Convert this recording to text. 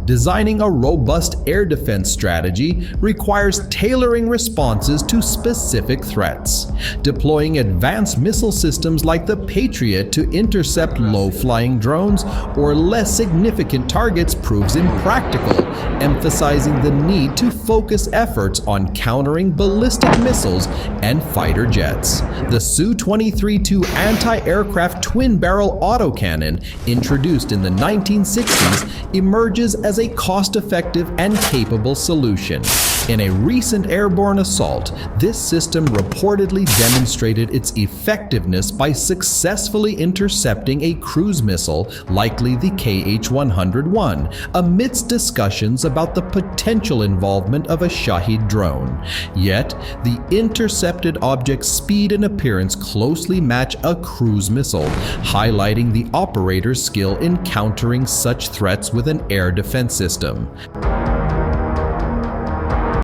Designing a robust air defense strategy requires tailoring responses to specific threats. Deploying advanced missile systems like the Patriot to intercept low-flying drones or less significant targets proves impractical, emphasizing the need to focus efforts on countering ballistic missiles and fighter jets. The Su-23-2 anti-aircraft twin-barrel autocannon, introduced in the 1960s, emerges as a cost-effective and capable solution. In a recent airborne assault, this system reportedly demonstrated its effectiveness by successfully intercepting a cruise missile, likely the KH-101, amidst discussions about the potential involvement of a Shahid drone. Yet, the intercepted object's speed and appearance closely match a cruise missile, highlighting the operator's skill in countering such threats with an air defense system.